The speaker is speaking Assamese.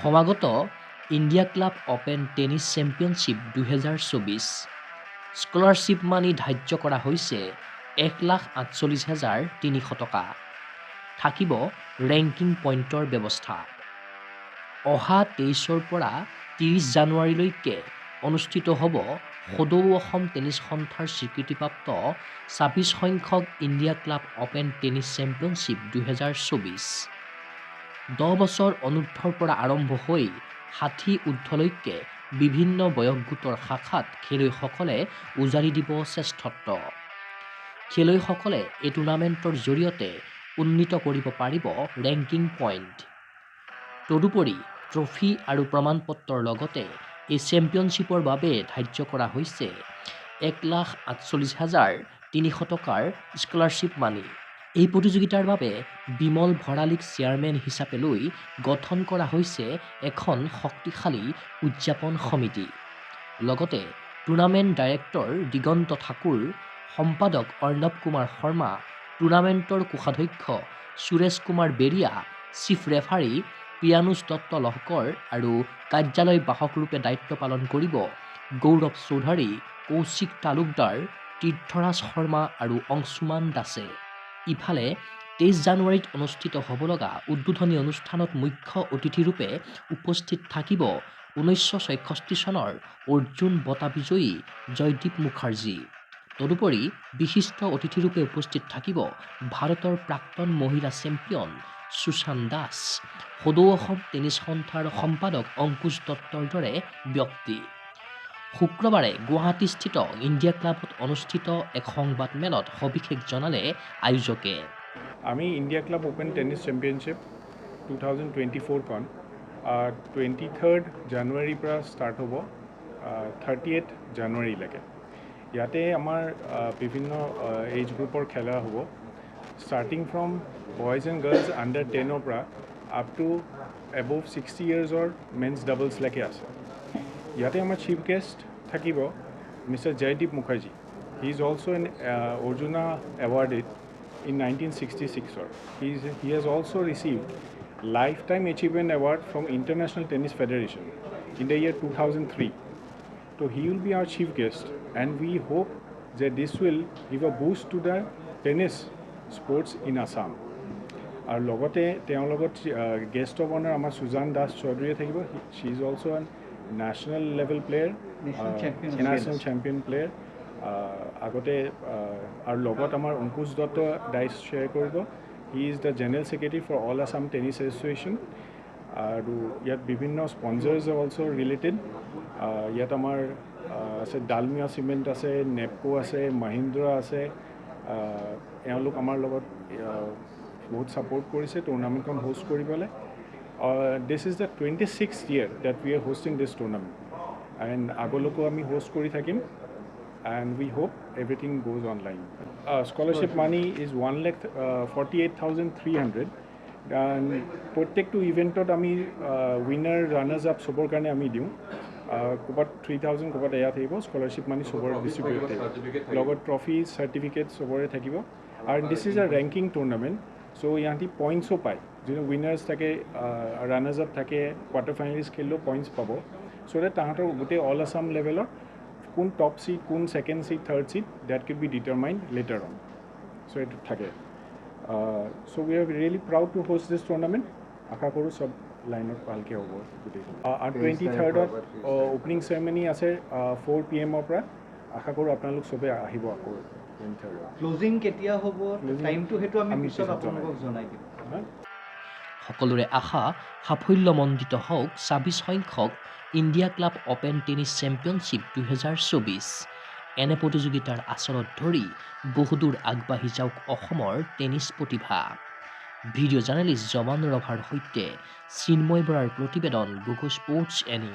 সমাগত India club open tennis championship ২০২৪ scholarship money ধাৰ্য কৰা হৈছে ১,৪৮,৩০০ টকা। থাকিব ৰেংকিং পইণ্টৰ ব্যৱস্থা। অহা ২৩ৰ পৰা ৩০ জানুৱাৰীলৈকে অনুষ্ঠিত হ'ব সদৌ অসম টেনিছ সন্থাৰ স্বীকৃতিপ্ৰাপ্ত ২৬ সংখ্যক India club open tennis championship ২০২৪। ১০ বছৰ অনুৰ্ধৰ পৰা আৰম্ভ হৈ ৬০ ঊৰ্ধলৈকে বিভিন্ন বয়স গোটৰ শাখাত খেলুৱৈসকলে উজাৰি দিব শ্ৰেষ্ঠত্ব। খেলুৱৈসকলে এই টুৰ্ণামেণ্টৰ জৰিয়তে উন্নীত কৰিব পাৰিব ৰেংকিং পইণ্ট। তদুপৰি ট্ৰফী আৰু প্ৰমাণপত্ৰৰ লগতে এই চেম্পিয়নশ্বিপৰ বাবে ধাৰ্য কৰা হৈছে ১,৪৮,৩০০ টকাৰ স্কলাৰশ্বিপ মানি। এই প্ৰতিযোগিতাৰ বাবে বিমল ভৰালীক চেয়াৰমেন হিচাপে লৈ গঠন কৰা হৈছে এখন শক্তিশালী উদযাপন সমিতি। লগতে টুৰ্ণামেণ্ট ডাইৰেক্টৰ দিগন্ত ঠাকুৰ, সম্পাদক অৰ্ণৱ কুমাৰ শৰ্মা, টুৰ্ণামেণ্টৰ কোষাধ্যক্ষ সুৰেশ কুমাৰ বেৰিয়া, চিফ ৰেফাৰী পিয়ানুষ দত্ত লহকৰ আৰু কাৰ্যালয় বাহকৰূপে দায়িত্ব পালন কৰিব গৌৰৱ চৌধাৰী, কৌশিক তালুকদাৰ, তীৰ্থৰাজ শৰ্মা আৰু অংশুমান দাসে। ইফালে ২৩ জানুৱাৰীত অনুষ্ঠিত হ'ব লগা উদ্বোধনী অনুষ্ঠানত মুখ্য অতিথিৰূপে উপস্থিত থাকিব ১৯৬৬ চনৰ অৰ্জুন বঁটা বিজয়ী জয়দীপ মুখাৰ্জী। তদুপৰি বিশিষ্ট অতিথিৰূপে উপস্থিত থাকিব ভাৰতৰ প্ৰাক্তন মহিলা চেম্পিয়ন সুশান দাস, সদৌ অসম টেনিছ সন্থাৰ সম্পাদক অংকুশ দত্তৰ দৰে ব্যক্তি। শুক্ৰবাৰে গুৱাহাটীস্থিত ইণ্ডিয়া ক্লাবত অনুষ্ঠিত এক সংবাদ মেলত সবিশেষ জনালে আয়োজকে। আমি India club open tennis championship 2024খন 23rd জানুৱাৰীৰ পৰা ষ্টাৰ্ট হ'ব 30th জানুৱাৰীলৈকে। ইয়াতে আমাৰ বিভিন্ন এজ গ্ৰুপৰ খেলা হ'ব, starting from boys and girls under 10ৰ পৰা আপ টু এবভ 60 ইয়াৰ্ছৰ মেন্স ডাবলছলৈকে আছে। ইয়াতে আমাৰ চিফ গেষ্ট থাকিব mister Joydeep Mukherjee. He is also' an Arjuna awarded in 1966. He has also received Lifetime Achievement Award from International Tennis Federation in the year 2003. So he will be our chief guest, and we hope that this will give a boost to the tennis sports in Assam. আৰু লগতে তেওঁৰ লগত গেষ্ট অফ অনাৰ আমাৰ সুজান দাস চৌধুৰীয়ে থাকিব। She is also' a national level player, national champion player. আগতে আৰু লগত আমাৰ অংকুশ দত্ত ডাইচ শ্বেয়াৰ কৰিব। He is the general secretary for all Assam tennis association. আৰু ইয়াত বিভিন্ন স্পনচাৰ্ছ অলছ' ৰিলেটেড। ইয়াত আমাৰ আছে ডালমিয়া চিমেণ্ট আছে, নেপকো আছে, মহিন্দ্ৰা আছে। এওঁলোক আমাৰ লগত বহুত ছাপোৰ্ট কৰিছে টুৰ্ণামেণ্টখন হোষ্ট কৰিবলৈ। This is the 26th year that we are hosting this tournament, and আগলৈকো আমি হোষ্ট কৰি থাকিম। And we hope everything goes online. Scholarship money is 1,48,300. And প্ৰত্যেকটো ইভেণ্টত আমি উইনাৰ ৰানাৰ্ছ আপ চবৰ কাৰণে আমি দিওঁ। ক'ৰবাত 3,000, ক'ৰবাত এয়া থাকিব। স্কলাৰশ্বিপ মানি চবৰে ডিষ্ট্ৰিবিউট থাকিব, লগত ট্ৰফি চাৰ্টিফিকেট চবৰে থাকিব। আৰু this is a ranking tournament, so' ইহঁতি পইণ্টছো পায়। যোনে উইনাৰ্ছ থাকে, ৰানাৰ্ছ আপ থাকে, কোৱাৰ্টাৰ ফাইনেলিষ্ট খেলিলেও পইণ্টছ পাব। চ' ডেট তাহাঁতৰ গোটেই অল আছাম লেভেলৰ কোন টপ চিট, কোন second seat, third seat, that could be determined later on. So' এইটো থাকে। So' we are really proud to host this tournament. আশা কৰোঁ চব লাইনত ভালকৈ হ'ব গোটেইখিনি। আৰু 23rd অ'পেনিং চেৰেমনি আছে 4 PM পৰা। আশা কৰোঁ আপোনালোক চবেই আহিব আকৌ 23rd। ক্লোজিং কেতিয়া হ'ব, টাইমটো সেইটো আমি পিছত আপোনালোকক জনাই দিম। সকলোৰে আশা সাফল্যমণ্ডিত হওক ২৬ সংখ্যক India club open tennis championship ২০২৪। এনে প্ৰতিযোগিতাৰ আচলত ধৰি বহুদূৰ আগবাঢ়ি যাওক অসমৰ টেনিছ প্ৰতিভা। ভিডিঅ' জাৰ্নেলিষ্ট জমান ৰভাৰ সৈতে চিন্ময় বৰাৰ প্ৰতিবেদন, গোগো স্পৰ্টছ এনি।